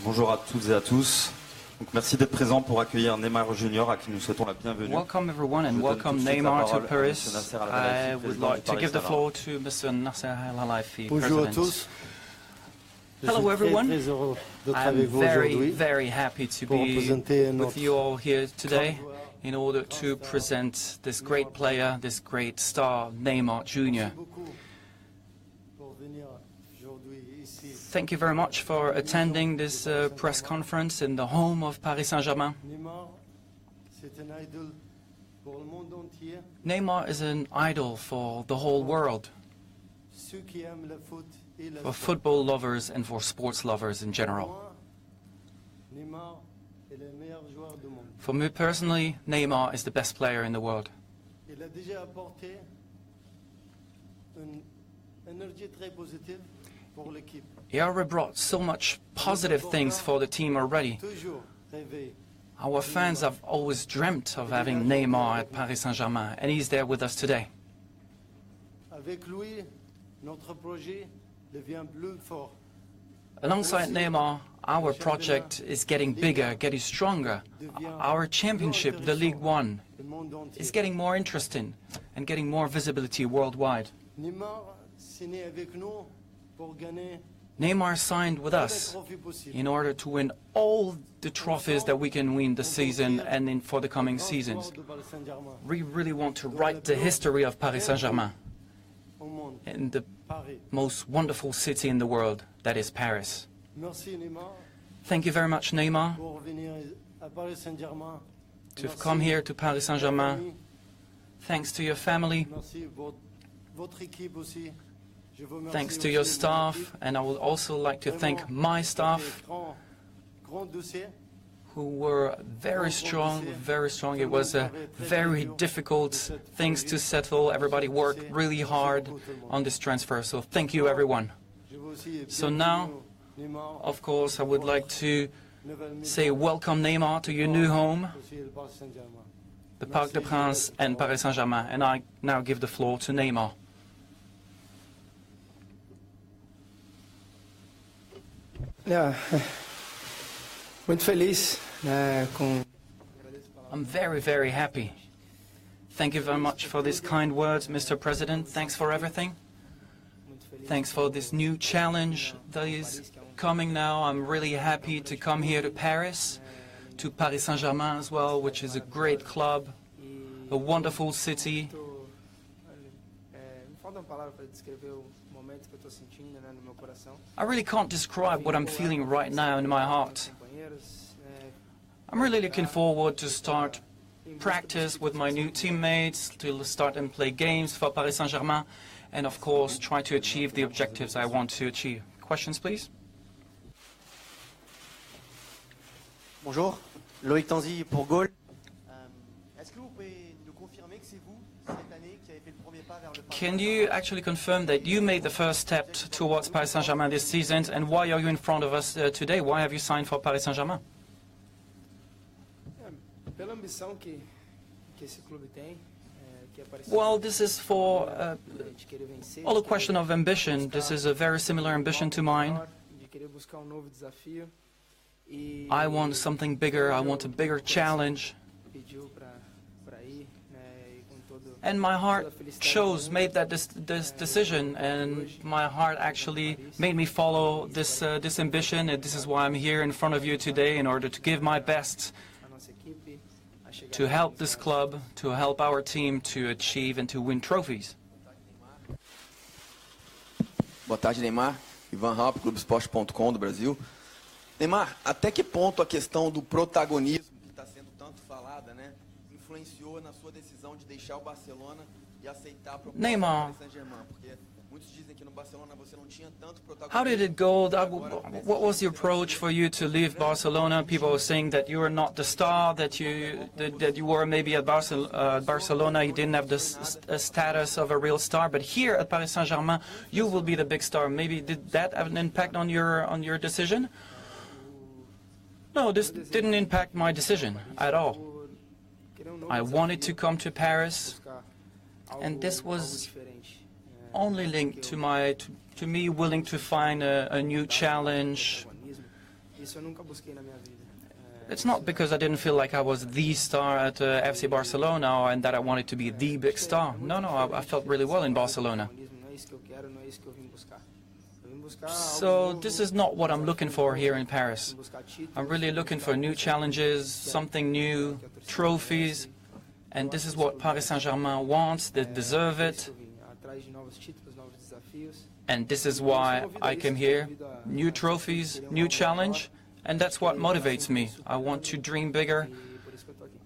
Bonjour à toutes et à tous. Donc, merci d'être présents pour accueillir Neymar Junior, à qui nous souhaitons la bienvenue. Welcome everyone and welcome Neymar to Paris. I would like to give the floor to Mr. Nasser Al-Khelaifi, Bonjour à President. tous. Hello everyone. Très heureux d'être I'm avec vous very, aujourd'hui very happy to pour be présenter with you all here today joueur, in order to present this great player, this great star, Neymar Jr. beaucoup pour venir aujourd'hui ici. Thank you very much for attending this press conference in the home of Paris Saint-Germain. Neymar, c'est un idole pour le monde entier. Neymar is an idol for the whole world, Ceux qui aiment le foot et le for sport. football lovers and for sports lovers in general. Moi, Neymar est le meilleur joueur du monde. For me personally, Neymar is the best player in the world. Il a déjà apporté une énergie très positive pour l'équipe. He already brought so much positive things for the team already. Toujours rêvé. Our fans have always dreamt of having Neymar at Paris Saint-Germain, and he's there with us today. Avec lui, notre projet devient plus fort. Alongside Neymar, our project is getting bigger, getting stronger. Our championship, the League One, Le monde entier. is getting more interesting and getting more visibility worldwide. Neymar s'est né avec nous pour gagner Neymar signed with us in order to win all the trophies that we can win this season and for the coming seasons. We really want to write the history of Paris Saint-Germain in the most wonderful city in the world, that is Paris. Thank you very much, Neymar, to have come here to Paris Saint-Germain. Thanks to your family. Thanks to your staff, and I would also like to thank my staff, who were very strong, very strong. It was very difficult things to settle. Everybody worked really hard on this transfer, so thank you, everyone. So now, of course, I would like to say welcome, Neymar, to your new home, the Parc des Princes and Paris Saint-Germain, and I now give the floor to Neymar. Yeah, muito feliz, I'm very, very happy. Thank you very much for these kind words, Mr. President. Thanks for everything. Thanks for this new challenge that is coming now. I'm really happy to come here to Paris, to Paris Saint-Germain as well, which is a great club, a wonderful city. I really can't describe what I'm feeling right now in my heart. I'm really looking forward to start practice with my new teammates, to start and play games for Paris Saint-Germain, and of course try to achieve the objectives I want to achieve. Questions, please? Bonjour, Loïc Tanzi pour Gaulle. Est-ce que vous pouvez nous confirmer que c'est vous, cette année, qui avez fait le premier pas vers le Paris? Can you actually confirm that you made the first step towards Paris Saint-Germain this season, and why are you in front of us today? Why have you signed for Paris Saint-Germain? pela ambição que esse clube tem, que é parecido. Well, this is for De querer vencer, all a question of ambition. This is a very similar ambition to mine. de querer buscar novo desafio. E I want something bigger. I want a bigger challenge. pediu para ir, né, e com todo And my heart made that this decision, and my heart actually made me follow this ambition, and this is why I'm here in front of you today, in order to give my best a nossa equipe a chegar to help this club, to help our team to achieve and to win trophies. Boa tarde, Neymar. Ivan Halp, Clubesport.com do Brasil. Neymar, até que ponto a questão do protagonismo, que está sendo tanto falada, né, influenciou na sua decisão de deixar o Barcelona e aceitar a proposta do Neymar. Paris Saint-Germain? Porque muitos dizem que no Barcelona você não tinha tanto protagonismo. How did it go? What was the approach for you to leave Barcelona? People were saying that you were not the star, that you were maybe at Barcelona, you didn't have the status of a real star, but here at Paris Saint-Germain, you will be the big star. Maybe did that have an impact on your decision? No, this didn't impact my decision at all. I wanted to come to Paris, and this was only linked to me willing to find a new challenge. Isso eu nunca busquei na minha vida. It's not because I didn't feel like I was the star at FC Barcelona and that I wanted to be the big star. No, I felt really well in Barcelona. Não é isso que eu quero, não é isso que eu vim buscar. Eu vim buscar So this is not what I'm looking for here in Paris. buscar títulos. I'm really looking for new challenges, something new, trophies, and this is what Paris Saint-Germain wants. They deserve it, Eu vim atrás de novos títulos, novos desafios. and this is why I came here. New trophies, new challenge, and that's what motivates me. I want to dream bigger. E por isso que eu tô aqui.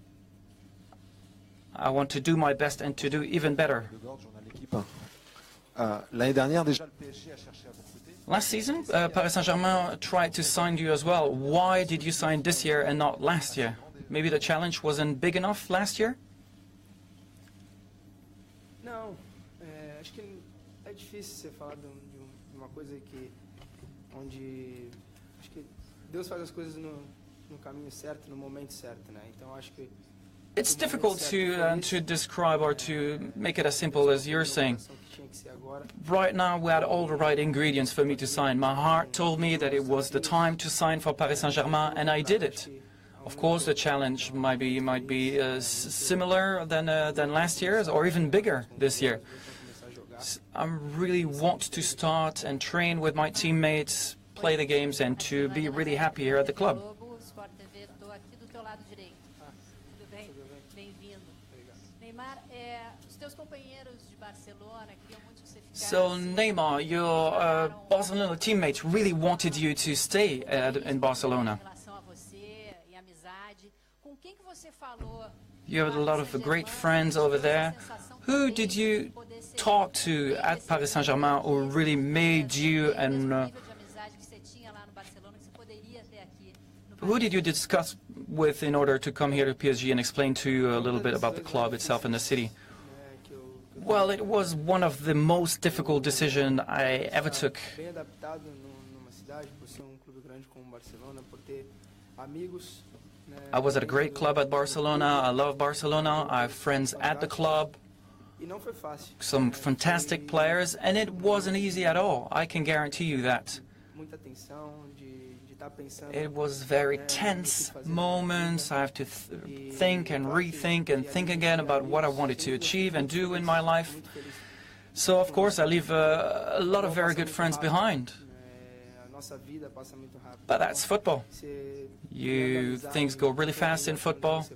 I want to do my best and to do even better. L'année dernière, déjà, le PSG a cherché à vous recruter. Last season, Paris Saint-Germain tried to sign you as well. Why did you sign this year and not last year? Maybe the challenge wasn't big enough last year? Não, acho que é difícil você falar de uma coisa que onde acho que Deus faz as coisas no caminho certo, no momento certo, né? Então acho que It's difficult to describe or to make it as simple as you're saying. que tinha que ser agora. Right now, we had all the right ingredients for me to sign. My heart told me that it was the time to sign for Paris Saint-Germain, and I did it. Of course, the challenge might be similar than last year's, or even bigger this year. I really want to start and train with my teammates, play the games, and to be really happy here at the club. So, Neymar, your Barcelona teammates really wanted you to stay in Barcelona. You have a lot of great friends over there. Who did you talk to at Paris Saint-Germain who really made you, and who did you discuss with in order to come here to PSG and explain to you a little bit about the club itself and the city? Well, it was one of the most difficult decisions I ever took. I was at a great club at Barcelona. I love Barcelona. I have friends at the club, some fantastic players, and it wasn't easy at all. I can guarantee you that. It was very tense moments. I have to think and rethink and think again about what I wanted to achieve and do in my life. So, of course, I leave a lot of very good friends behind. But that's football. Things go really fast in football.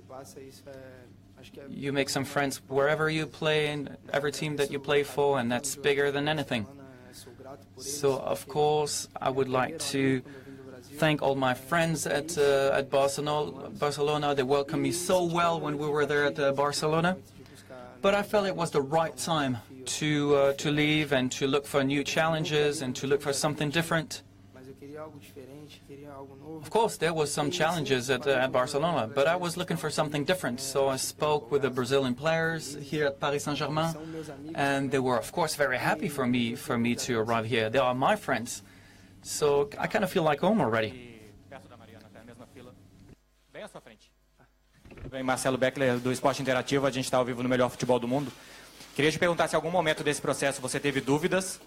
You make some friends wherever you play, in every team that you play for, and that's bigger than anything. So, of course, I would like to thank all my friends at Barcelona. They welcomed me so well when we were there at Barcelona. But I felt it was the right time to leave and to look for new challenges and to look for something different. Of course, there was some challenges at Barcelona, but I was looking for something different. So I spoke with the Brazilian players here at Paris Saint-Germain, and they were, of course, very happy for me to arrive here. They are my friends. So I kind of feel like home already. Bem, Marcelo Beckler, do Esporte Interativo, a gente está ao vivo no melhor futebol do mundo. Queria te perguntar se em algum momento desse processo você teve dúvidas,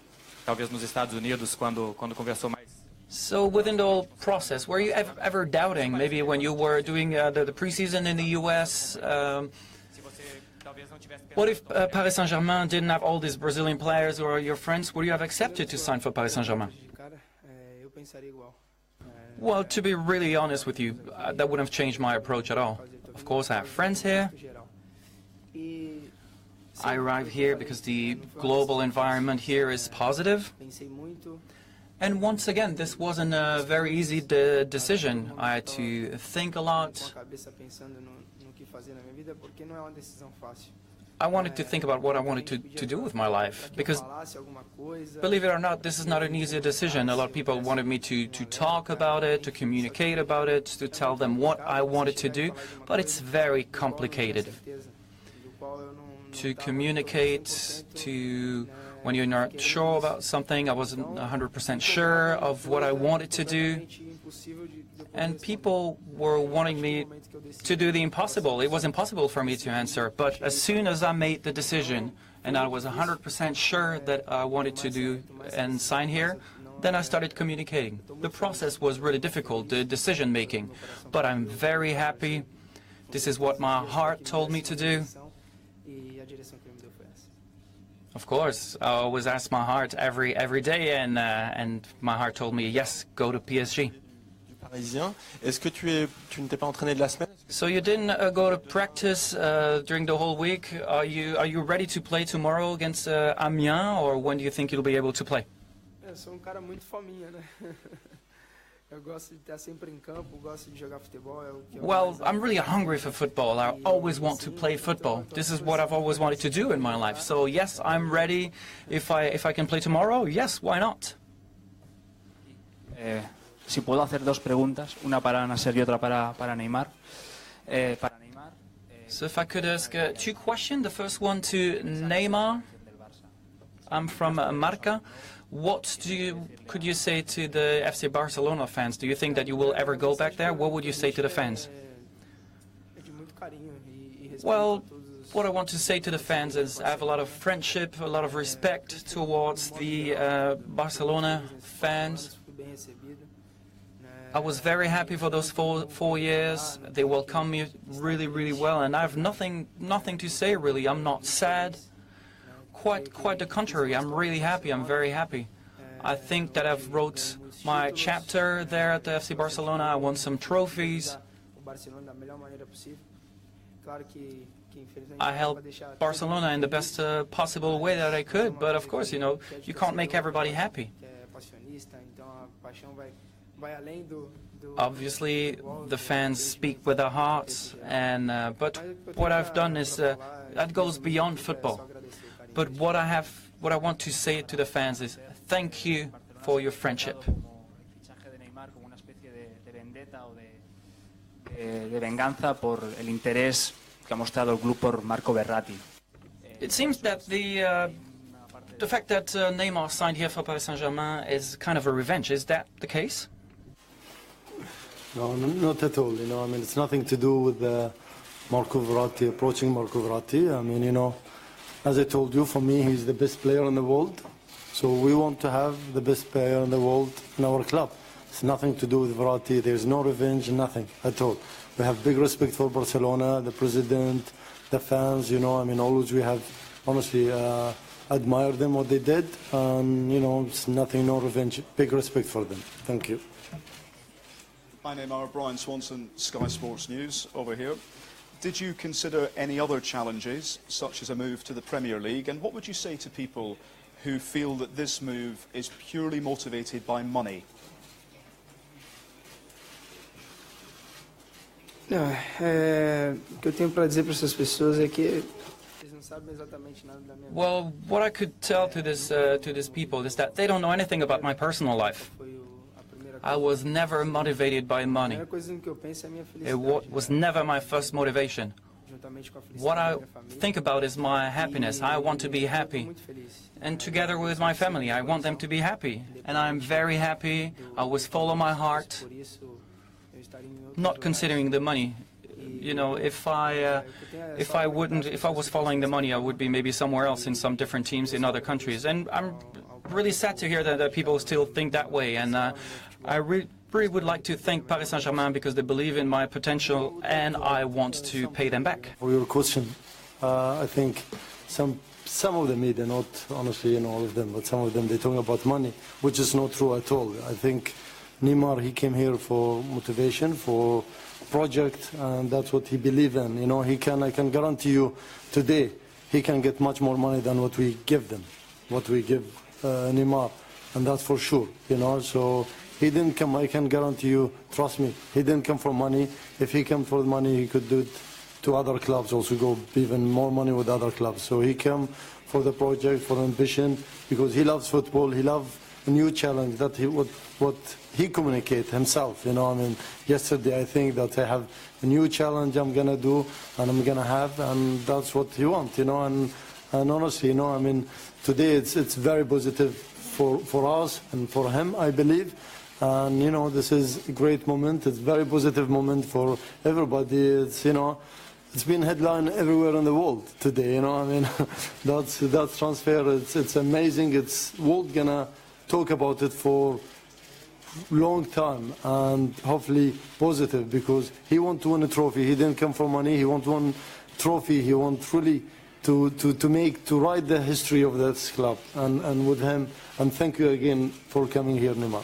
talvez nos Estados Unidos, quando conversou mais. So within the whole process, were you ever doubting, maybe when you were doing the preseason in the US, what if Paris Saint-Germain didn't have all these Brazilian players or your friends? Would you have accepted to sign for Paris Saint-Germain? Well, to be really honest with you, that wouldn't have changed my approach at all. Of course, I have friends here. I arrived here because the global environment here is positive. And once again, this wasn't a very easy decision. I had to think a lot. I wanted to think about what I wanted to do with my life, because, believe it or not, this is not an easy decision. A lot of people wanted me to talk about it, to communicate about it, to tell them what I wanted to do, but it's very complicated. To communicate, when you're not sure about something, I wasn't 100% sure of what I wanted to do. And people were wanting me to do the impossible. It was impossible for me to answer. But as soon as I made the decision and I was 100% sure that I wanted to do and sign here, then I started communicating. The process was really difficult, the decision making. But I'm very happy. This is what my heart told me to do. Of course, I always ask my heart every day, and my heart told me, yes, go to PSG. So you didn't go to practice during the whole week. Are you ready to play tomorrow against Amiens, or when do you think you'll be able to play? Well, I'm really hungry for football. I always want to play football. This is what I've always wanted to do in my life. So yes, I'm ready. If I can play tomorrow, yes, why not? Si puedo hacer dos preguntas, una para Nasser y otra para Neymar. So if I could ask two questions. The first one to Neymar. I'm from Marca. What could you say to the FC Barcelona fans? Do you think that you will ever go back there? What would you say to the fans? Well, what I want to say to the fans is I have a lot of friendship, a lot of respect towards the Barcelona fans. I was very happy for those four years. They welcomed me really, really well, and I have nothing to say really. I'm not sad. quite the contrary. I'm really happy. I'm very happy. I think that I've wrote my chapter there at the FC Barcelona. I won some trophies. I helped Barcelona in the best possible way that I could. But of course, you know, you can't make everybody happy. Obviously, the fans speak with their hearts, and but what I've done is that goes beyond football. But what I want to say to the fans is thank you for your friendship. De venganza por el interés que ha mostrado el club por Marco Verratti. It seems that the fact that Neymar signed here for Paris Saint-Germain is kind of a revenge. Is that the case? No, not at all. You know, I mean, it's nothing to do with Marco Verratti, approaching Marco Verratti. I mean, you know, as I told you, for me, he's the best player in the world. So we want to have the best player in the world in our club. It's nothing to do with Verratti. There's no revenge, nothing at all. We have big respect for Barcelona, the president, the fans. You know, I mean, always we have honestly admired them what they did, and you know, it's nothing, no revenge. Big respect for them. Thank you. Hi Neymar, Brian Swanson, Sky Sports News over here. Did you consider any other challenges, such as a move to the Premier League, and what would you say to people who feel that this move is purely motivated by money? Não, o que eu tenho para dizer para essas pessoas é que eles não sabem exatamente nada da minha vida. Well, what I could tell to these people is that they don't know anything about my personal life. I was never motivated by money. It was never my first motivation. What I think about is my happiness. I want to be happy. And together with my family, I want them to be happy. And I'm very happy. I always follow my heart, not considering the money. You know, if I was following the money, I would be maybe somewhere else in some different teams in other countries. And I'm really sad to hear that people still think that way. And I really would like to thank Paris Saint-Germain because they believe in my potential, and I want to pay them back. For your question, I think some of the media, not honestly, you know, all of them, but some of them, they talk about money, which is not true at all. I think Neymar, he came here for motivation, for project, and that's what he believes in. You know, I can guarantee you today, he can get much more money than what we give them, what we give Neymar, and that's for sure. You know, so he didn't come. I can guarantee you, trust me, he didn't come for money. If he came for money, he could do it to other clubs, also go even more money with other clubs. So he came for the project, for ambition, because he loves football. He loves a new challenge that what he communicate himself. You know, I mean, yesterday I think that I have a new challenge I'm gonna do and I'm gonna have, and that's what he wants. You know, and honestly, you know, I mean, today it's very positive for us and for him, I believe. And you know, this is a great moment. It's a very positive moment for everybody. It's, you know, it's been headline everywhere in the world today. You know, I mean, that's transfer. It's amazing. It's world gonna talk about it for long time, and hopefully positive, because he want to win a trophy. He didn't come for money. He want one trophy. He want really to write the history of this club, and with him. And thank you again for coming here, Neymar.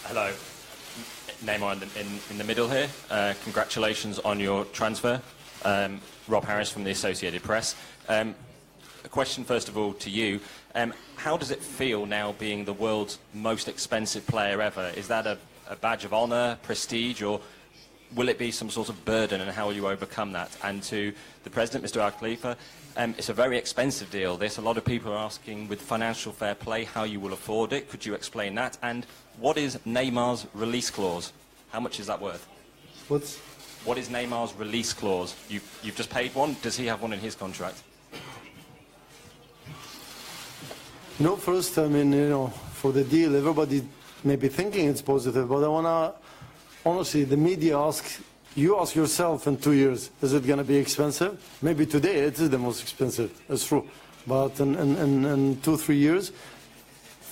Hello, Neymar in the middle here. Congratulations on your transfer. Rob Harris from the Associated Press. A question first of all to you. How does it feel now being the world's most expensive player ever? Is that a badge of honour, prestige, or will it be some sort of burden, and how will you overcome that? And to the President, Mr. Al Khalifa, it's a very expensive deal, this. A lot of people are asking, with financial fair play, how you will afford it. Could you explain that? And what is Neymar's release clause? How much is that worth? What is Neymar's release clause? You've just paid one. Does he have one in his contract? You know, first, I mean, you know, for the deal, everybody may be thinking it's positive, but I want to, honestly, the media you ask yourself in 2 years, is it going to be expensive? Maybe today it is the most expensive, it's true. But in 2-3 years,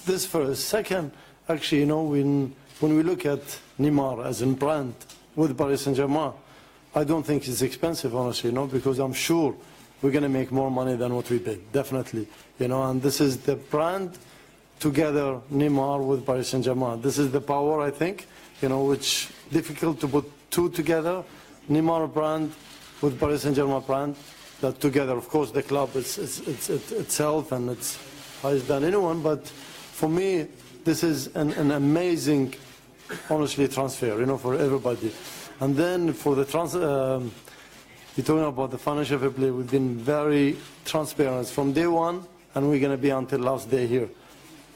this first. Second, actually, you know, when we look at Neymar as a brand with Paris Saint-Germain, I don't think it's expensive, honestly, you know, because I'm sure we're going to make more money than what we paid, definitely. You know, and this is the brand together, Neymar with Paris Saint-Germain. This is the power, I think, you know, which difficult to put two together. Neymar brand with Paris Saint-Germain brand, that together, of course, the club it's itself and it's highest than anyone, but for me, this is an amazing, honestly, transfer, you know, for everybody. And then for the you're talking about the financial fair play, we've been very transparent from day one, and we're going to be until last day here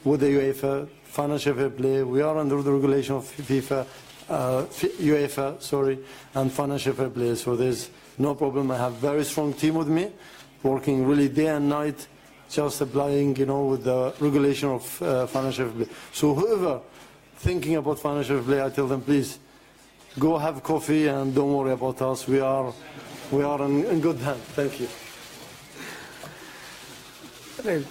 with the UEFA, financial fair play. We are under the regulation of FIFA, UEFA, sorry, and financial fair play. So there's no problem. I have a very strong team with me, working really day and night, just applying, you know, with the regulation of financial fair play. So whoever thinking about financial fair play, I tell them, please, go have coffee and don't worry about us. We are in good hands. Thank you.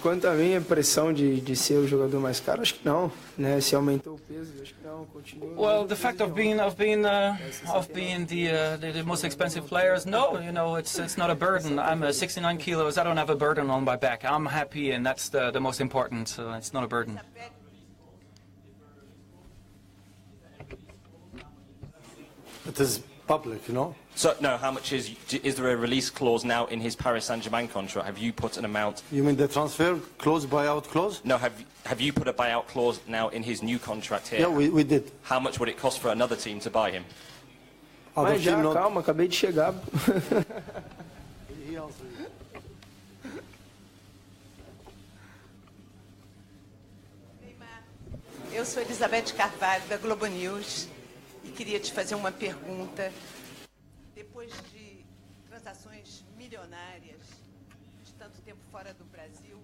Quanto à minha pressão de ser o jogador mais caro, acho que não, né? Se aumentou o peso, acho que não, continua. Well, the fact of being the most expensive players, no, you know, it's not a burden. I'm 69 kilos. I don't have a burden on my back. I'm happy, and that's the most important. So it's not a burden. It is public, you know. So, no, how much is there a release clause now in his Paris Saint-Germain contract? Have you put an amount? You mean the transfer clause, buyout clause? No, have you put a buyout clause now in his new contract here? Yeah, we did. How much would it cost for another team to buy him? Mas já, calma, acabei de chegar. Eu sou Elizabeth Carvalho, da Globo News, e queria te fazer uma pergunta. Depois de transações milionárias, de tanto tempo fora do Brasil,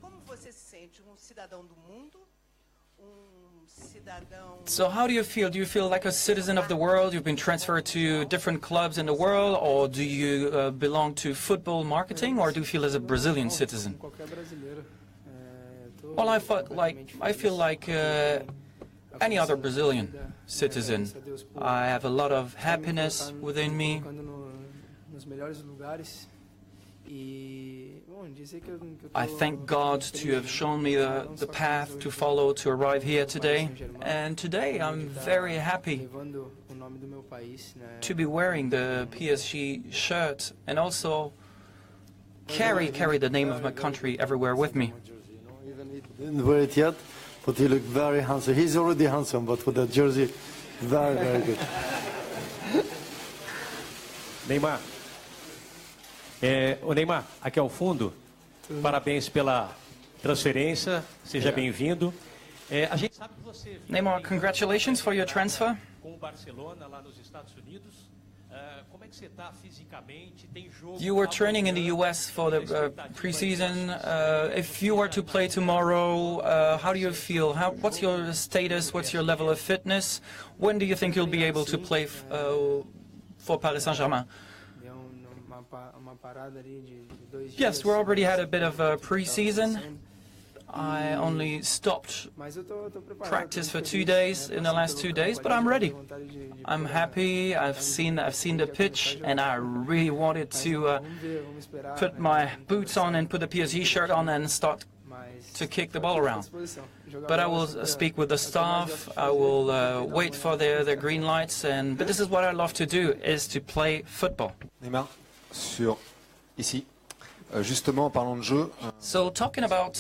como você se sente? Cidadão do mundo? Cidadão... So how do you feel? Do you feel like a citizen of the world? You've been transferred to different clubs in the world, or do you belong to football marketing, or do you feel as a Brazilian citizen? Well, I feel like any other Brazilian citizen. I have a lot of happiness within me. I thank God to have shown me the path to follow to arrive here today. And today I'm very happy to be wearing the PSG shirt and also carry the name of my country everywhere with me. Didn't wear it yet, but he looked very handsome. He's already handsome, but with the jersey, very, very good. Neymar. O Neymar, aqui ao fundo, parabéns pela transferência, seja bem-vindo. A gente sabe que você Neymar, congratulations for your transfer. Com o Barcelona lá nos Estados Unidos. Como é que você está fisicamente? Tem jogo? You were training in the US for the preseason. If you were to play tomorrow, how do you feel? What's your status? What's your level of fitness? When do you think you'll be able to play for Paris Saint-Germain? Yes, we already had a bit of a preseason. I only stopped practice for 2 days in the last 2 days, but I'm ready. I'm happy. I've seen the pitch, and I really wanted to put my boots on and put the PSG shirt on and start to kick the ball around. But I will speak with the staff. I will wait for their green lights. But this is what I love to do: is to play football. Neymar, ici. Justement, parlons de jeu. So talking about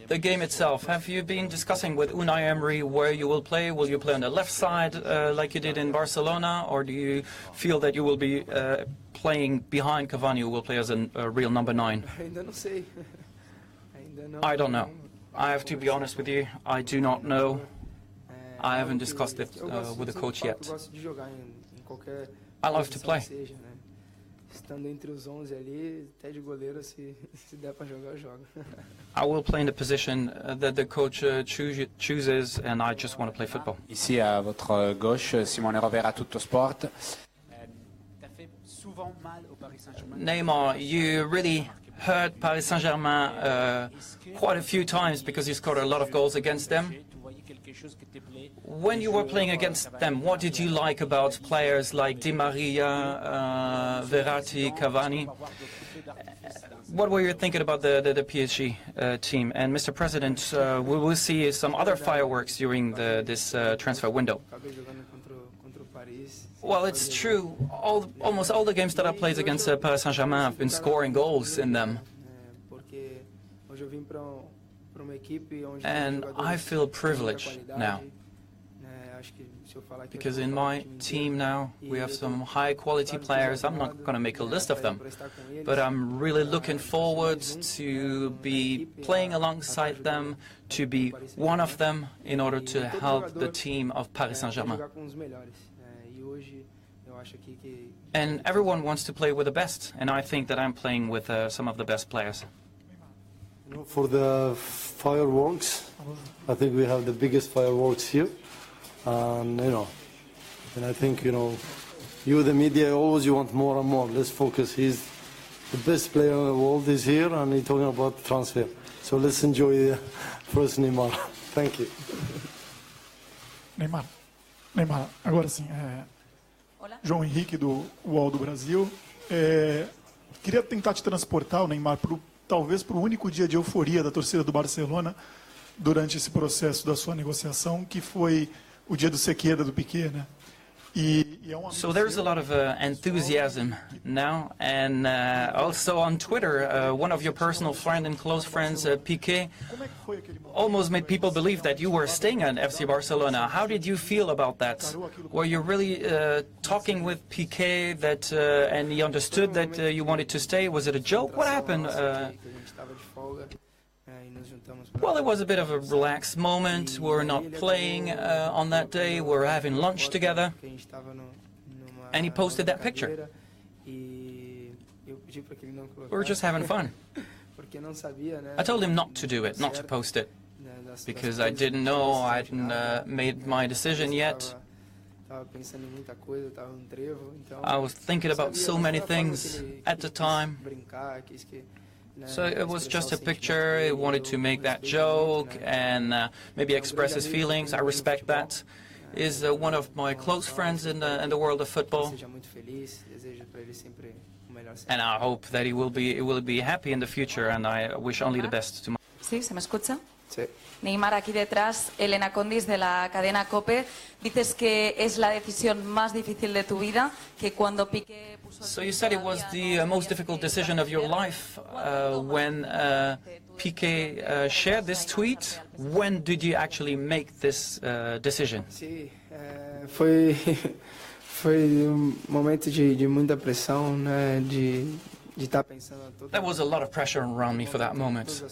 the game itself, have you been discussing with Unai Emery where you will play? Will you play on the left side like you did in Barcelona, or do you feel that you will be playing behind Cavani, who will play as a real number 9? I don't know. I have to be honest with you. I do not know. I haven't discussed it with the coach yet. I love to play. I will play in the position that the coach chooses, and I just want to play football. Ici à votre gauche, Simone Rovera à Tutto Sport. Neymar, you really hurt Paris Saint-Germain quite a few times because you scored a lot of goals against them. When you were playing against them, what did you like about players like Di Maria, Verratti, Cavani? What were you thinking about the PSG team? And Mr. President, we will see some other fireworks during this transfer window. Well, it's true. Almost all the games that I played against Paris Saint-Germain, I've been scoring goals in them. And I feel privileged now, because in my team now we have some high-quality players. I'm not going to make a list of them, but I'm really looking forward to be playing alongside them, to be one of them, in order to help the team of Paris Saint-Germain. And everyone wants to play with the best, and I think that I'm playing with some of the best players. For the fireworks, I think we have the biggest fireworks here, and and I think you, the media, always you want more and more. Let's focus. He's the best player in the world is here, and he's talking about transfer. So let's enjoy first Neymar. Thank you. Neymar, agora sim. João Henrique do UOL do Brasil. Queria tentar te transportar, o Neymar, talvez para o único dia de euforia da torcida do Barcelona durante esse processo da sua negociação, que foi o dia do Sequeira, do Piqué, né? So there's a lot of enthusiasm now, and also on Twitter, one of your personal friend and close friends, Piqué, almost made people believe that you were staying at FC Barcelona. How did you feel about that? Were you really talking with Piqué and he understood that you wanted to stay? Was it a joke? What happened? Well, it was a bit of a relaxed moment. We're not playing on that day. We're having lunch together. And he posted that picture. We were just having fun. I told him not to do it, not to post it, because I didn't know, I hadn't made my decision yet. I was thinking about so many things at the time. So it was just a picture. He wanted to make that joke and maybe express his feelings. I respect that. He's one of my close friends in the world of football. And I hope that he will be happy in the future, and I wish only the best to him. ¿Sí? ¿Se me escucha? Sí. Neymar, aquí detrás, Elena Condis de la cadena COPE. Dices que es la decisión más difícil de tu vida, que cuando Piqué puso... So you said it was the most difficult decision of your life when Piqué shared this tweet. When did you actually make this decision? Sí, foi momento de muita pressão, né, de estar pensando em tudo. There was a lot of pressure around me for that moment.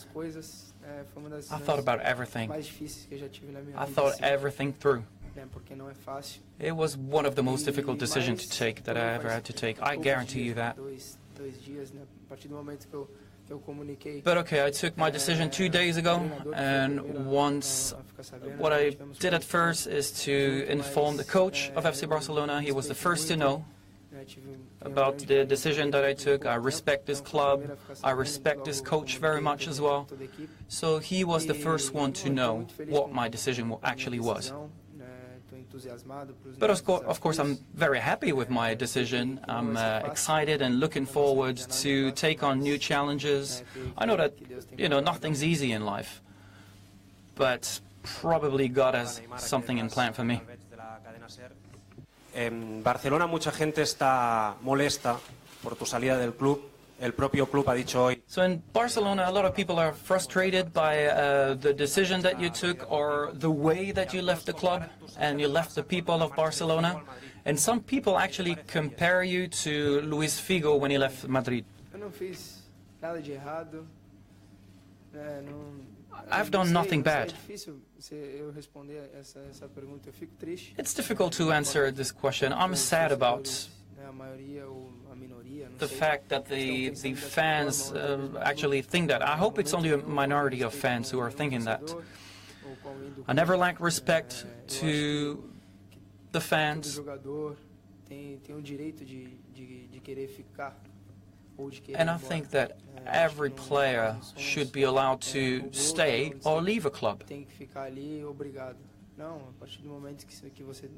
I thought about everything. I thought everything through. It was one of the most difficult decisions to take that I ever had to take. I guarantee you that. But okay, I took my decision 2 days ago, and what I did at first is to inform the coach of FC Barcelona. He was the first to know about the decision that I took. I respect this club. I respect this coach very much as well. So he was the first one to know what my decision actually was. But of course, I'm very happy with my decision. I'm excited and looking forward to take on new challenges. I know that, nothing's easy in life, but probably God has something in plan for me. En Barcelona mucha gente está molesta por tu salida del club. El propio club ha dicho hoy. So in Barcelona, a lot of people are frustrated by the decision that you took or the way that you left the club and you left the people of Barcelona. And some people actually compare you to Luis Figo when he left Madrid. I've done nothing bad. It's difficult to answer this question. I'm sad about the fact that the fans actually think that. I hope it's only a minority of fans who are thinking that. I never lack respect to the fans. And I think that every player should be allowed to stay or leave a club. Não, a partir do momento que você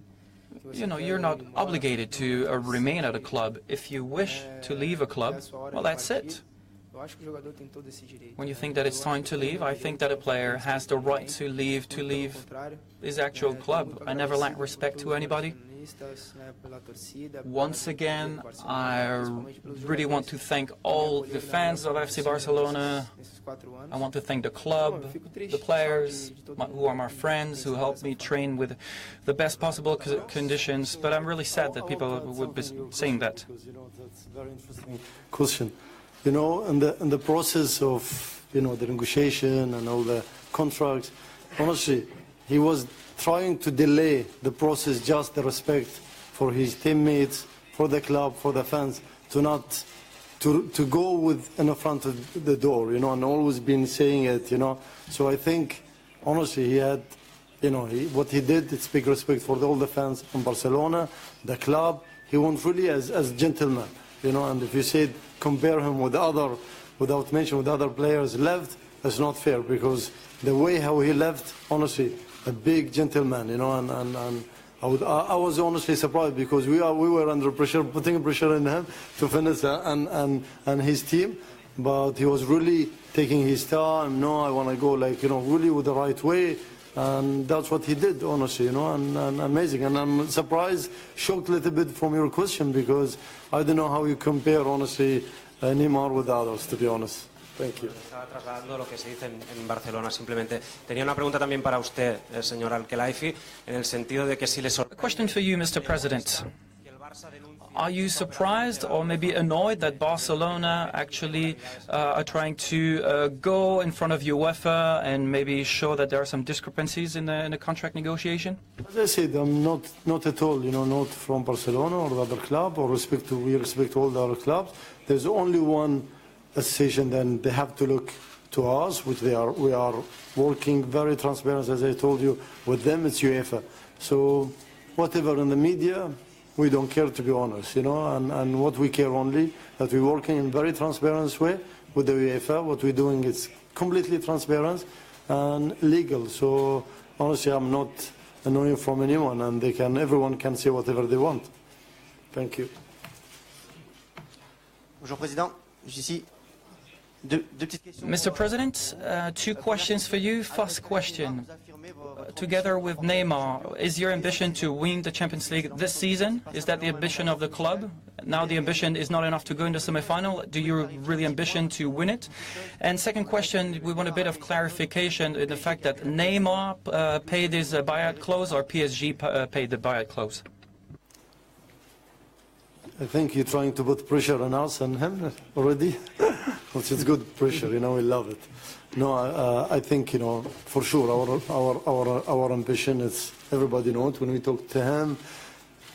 You know, you're not obligated to remain at a club. If you wish to leave a club, well, that's it. When you think that it's time to leave, I think that a player has the right to leave his actual club. I never lack respect to anybody. Once again, I really want to thank all the fans of FC Barcelona. I want to thank the club, the players, who are my friends, who helped me train with the best possible conditions. But I'm really sad that people would be saying that. That's a very interesting question. You know, in the process of, you know, the negotiation and all the contracts, honestly, he was trying to delay the process, just the respect for his teammates, for the club, for the fans, to go with in front of the door, you know, and always been saying it, you know. So I think, honestly, he had, you know, what he did, it's big respect for all the fans in Barcelona, the club. He went really as gentleman, you know, and if you said compare him with other, without mentioning with other players left, that's not fair, because the way how he left, honestly, a big gentleman, you know, and I was honestly surprised, because we were under pressure, putting pressure on him to finish and his team, but he was really taking his time. No, I want to go, like, you know, really with the right way, and that's what he did, honestly, you know, and amazing. And I'm surprised, shocked a little bit from your question, because I don't know how you compare, honestly, Neymar with others, to be honest. Thank you. Estaba trasladando lo que se dice en Barcelona, simplemente. Tenía una pregunta también para usted, señor Al-Khelaifi, en el sentido de que si le A question for you, Mr. President. Are you surprised or maybe annoyed that Barcelona actually are trying to go in front of UEFA and maybe show that there are some discrepancies in the contract negotiation? As I said, I'm not at all, you know, not from Barcelona or the other club, or we respect all the other clubs. There's only one association, then they have to look to us, which we are working very transparent, as I told you, with them. It's UEFA. So whatever in the media, we don't care, to be honest, you know, and what we care only, that we're working in very transparent way with the UEFA. What we're doing is completely transparent and legal. So honestly, I'm not annoying from anyone, and everyone can say whatever they want. Thank you. Bonjour, Président. Ici. Mr. President, two questions for you. First question, together with Neymar, is your ambition to win the Champions League this season? Is that the ambition of the club? Now the ambition is not enough to go in the semi-final. Do you really ambition to win it? And second question, we want a bit of clarification in the fact that Neymar paid his buyout clause, or PSG paid the buyout clause? I think you're trying to put pressure on us and him already, which is good pressure, you know, we love it. No, I think, you know, for sure, our ambition is, everybody knows, when we talk to him,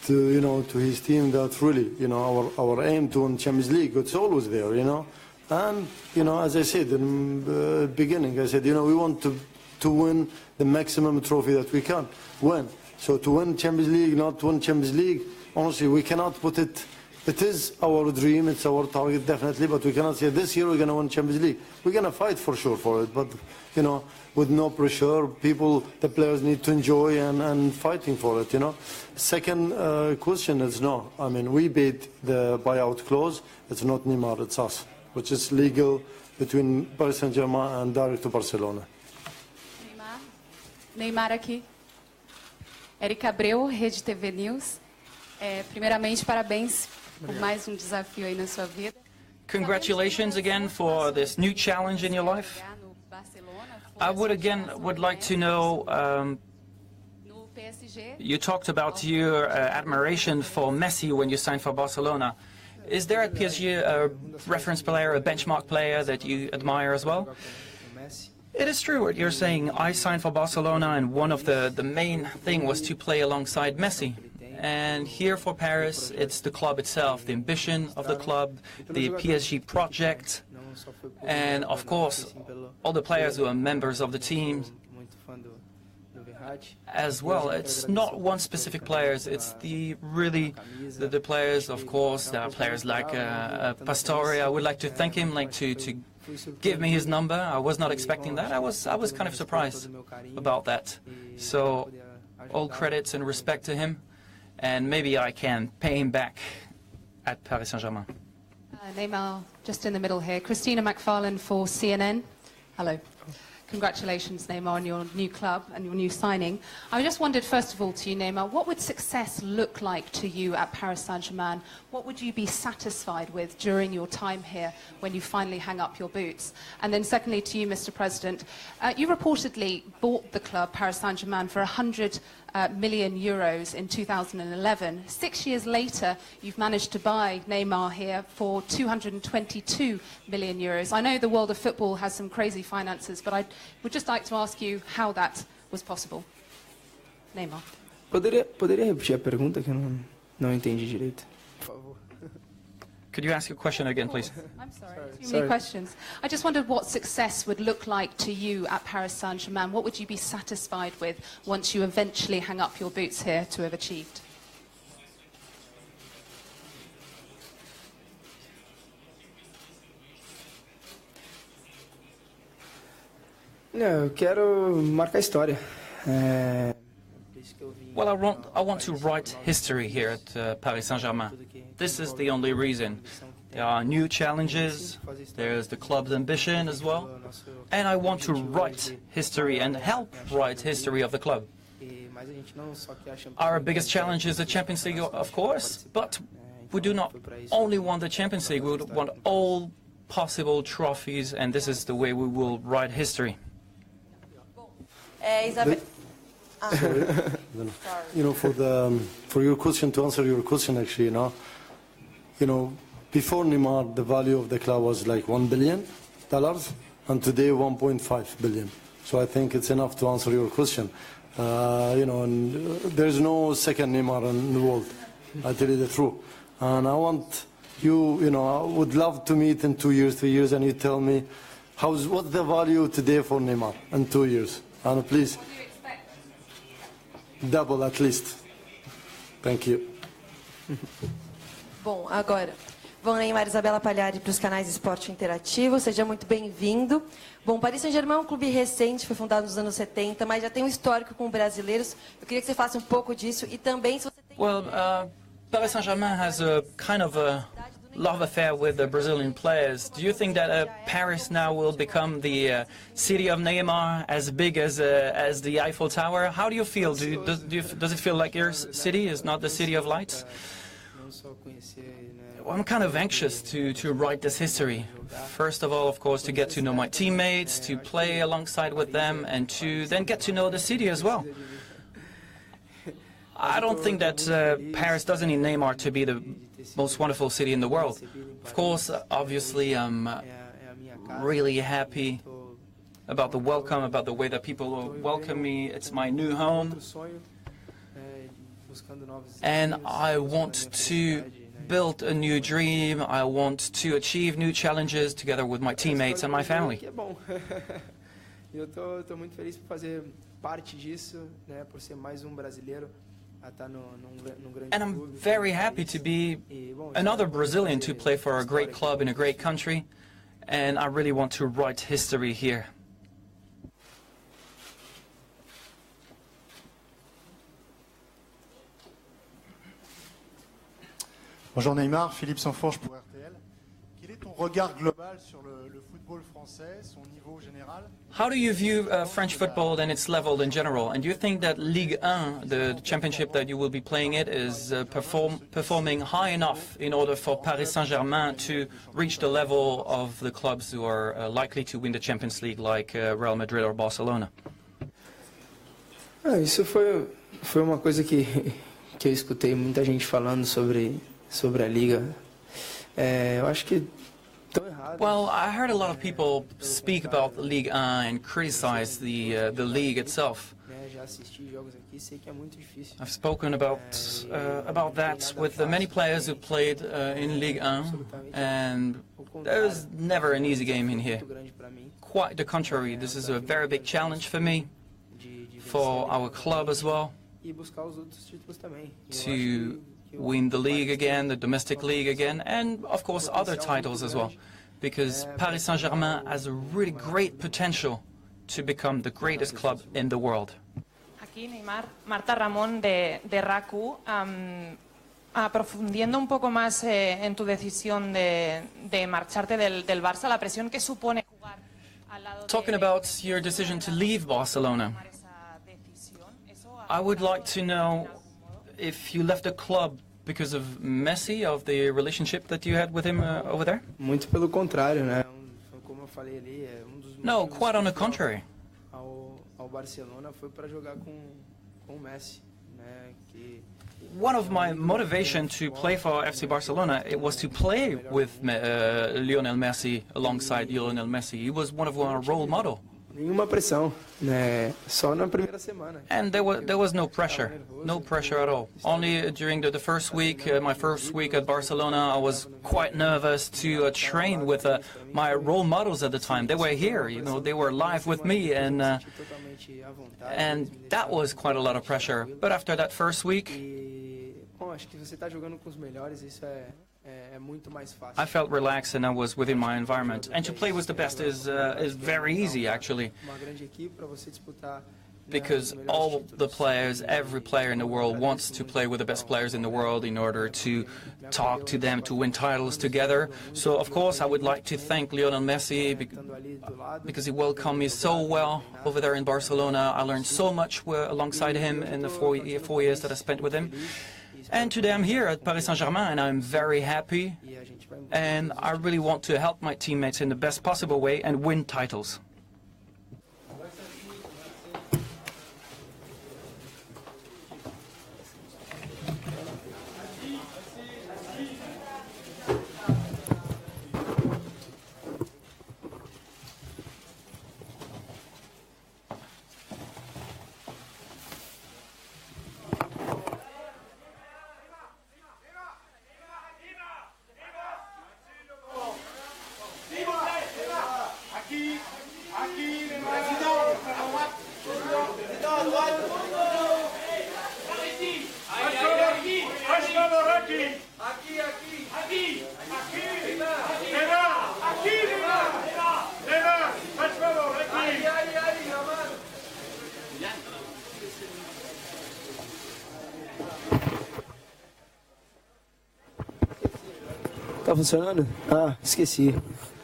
to, you know, to his team, that really, you know, our aim to win Champions League, it's always there, you know. And, you know, as I said in the beginning, I said, you know, we want to win the maximum trophy that we can win. So to win Champions League, not to win Champions League, honestly, we cannot put it. It is our dream, it's our target, definitely, but we cannot say this year we're going to win Champions League. We're going to fight for sure for it, but, you know, with no pressure, the players need to enjoy and fighting for it, you know. Second question is no. I mean, we paid the buyout clause. It's not Neymar, it's us, which is legal between Paris Saint-Germain and direct to Barcelona. Neymar aqui. Erika Abreu, Rede TV News. Primeiramente, parabéns por mais desafio aí na sua vida. Congratulations again for this new challenge in your life. I would like to know, you talked about your admiration for Messi when you signed for Barcelona. Is there at PSG a reference player, a benchmark player that you admire as well? It is true what you're saying. I signed for Barcelona, and one of the main thing was to play alongside Messi. And here for Paris, it's the club itself, the ambition of the club, the PSG project, and of course, all the players who are members of the team as well. It's not one specific players, it's the players, of course. There are players like Pastore. I would like to thank him, to give me his number. I was not expecting that. I was kind of surprised about that. So all credits and respect to him, and maybe I can pay him back at Paris Saint-Germain. Neymar, just in the middle here. Christina McFarlane for CNN. Hello. Congratulations, Neymar, on your new club and your new signing. I just wondered, first of all, to you, Neymar, what would success look like to you at Paris Saint-Germain? What would you be satisfied with during your time here when you finally hang up your boots? And then secondly, to you, Mr. President, you reportedly bought the club, Paris Saint-Germain, for 100 million euros in 2011. 6 years later, you've managed to buy Neymar here for 222 million euros. I know the world of football has some crazy finances, but I would just like to ask you how that was possible. Neymar. Poderia repetir a pergunta que eu não entendi direito? Por favor. Could you ask your question again, please? I'm sorry, too many questions. I just wondered what success would look like to you at Paris Saint-Germain. What would you be satisfied with once you eventually hang up your boots here to have achieved? Eu quero marcar história. Well, I want to write history here at Paris Saint-Germain. This is the only reason. There are new challenges, there's the club's ambition as well, and I want to write history and help write history of the club. Our biggest challenge is the Champions League, of course, but we do not only want the Champions League, we want all possible trophies, and this is the way we will write history. Isabel. You know, for your question, to answer your question, actually, you know, before Neymar, the value of the club was like $1 billion, and today 1.5 billion. So I think it's enough to answer your question. You know, and there's no second Neymar in the world. I tell you the truth. And I want you, you know, I would love to meet in 2 years, 3 years, and you tell me what's the value today for Neymar in 2 years. And please. Double at least. Thank you. Bom, agora, vão Neymar e Isabela Pagliari para os canais Esporte Interativo. Seja muito bem-vindo. Bom, Paris Saint-Germain é um clube recente, foi fundado nos anos 70, mas já tem um histórico com brasileiros. Eu queria que você falasse um pouco disso e também se você tem... Well, Paris Saint-Germain has a kind of a love affair with the Brazilian players. Do you think that Paris now will become the city of Neymar, as big as the Eiffel Tower? How do you feel? Does it feel like your city is not the city of lights? Well, I'm kind of anxious to write this history. First of all, of course, to get to know my teammates, to play alongside with them, and to then get to know the city as well. I don't think that Paris doesn't need Neymar to be the most wonderful city in the world. Of course, obviously, I'm really happy about the welcome, about the way that people will welcome me. It's my new home. And I want to build a new dream. I want to achieve new challenges together with my teammates and my family. Eu tô muito feliz por fazer parte disso, né, por ser mais brasileiro. And I'm very happy to be another Brazilian to play for a great club in a great country, and I really want to write history here. Bonjour Neymar, Philippe Sanforge pour RTL. Quel est ton regard global sur le football français, son niveau général? How do you view French football and its level in general? And do you think that Ligue 1, the championship that you will be playing it, is performing high enough in order for Paris Saint-Germain to reach the level of the clubs who are likely to win the Champions League, like Real Madrid or Barcelona? Isso foi uma coisa que eu escutei muita gente falando sobre a liga. Eu acho que well, I heard a lot of people speak about the Ligue 1 and criticize the league itself. I've spoken about that with the many players who played in Ligue 1, and there's never an easy game in here. Quite the contrary, this is a very big challenge for me, for our club as well, to win the league again, the domestic league again, and of course other titles as well, because Paris Saint-Germain has a really great potential to become the greatest club in the world. Aquí, Neymar, Marta Ramón de RACU. Aprofundiendo un poco más en tu decisión de marcharte del Barça, la presión que supone jugar al lado Talking about your decision to leave Barcelona, I would like to know if you left the club because of Messi, of the relationship that you had with him over there? Muito pelo contrário, né? Como eu falei ali, dos No, quite on the contrary. ao Barcelona foi para jogar com o Messi, né? Que one of my motivation to play for FC Barcelona, it was to play with Lionel Messi, alongside Lionel Messi. He was one of our role model. Nenhuma pressão, né? Só na primeira semana. And there was no pressure at all. Only during the first week, my first week at Barcelona, I was quite nervous to train with my role models at the time. They were here, you know, they were live with me, and that was quite a lot of pressure. But after that first week, Bom, acho que você está jogando com os melhores, isso é muito mais fácil. I felt relaxed and I was within my environment. And to play with the best is very easy, actually, Uma grande equipe para você disputar. because all the players, every player in the world wants to play with the best players in the world in order to talk to them, to win titles together. So, of course, I would like to thank Lionel Messi because he welcomed me so well over there in Barcelona. I learned so much alongside him in the 4 years that I spent with him. And today I'm here at Paris Saint-Germain, and I'm very happy, and I really want to help my teammates in the best possible way and win titles. Tá funcionando? Ah, esqueci.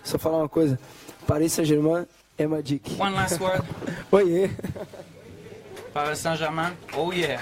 Só falar uma coisa. Paris Saint-Germain é Magic. One last word. Oiê. Paris Saint-Germain, oh yeah.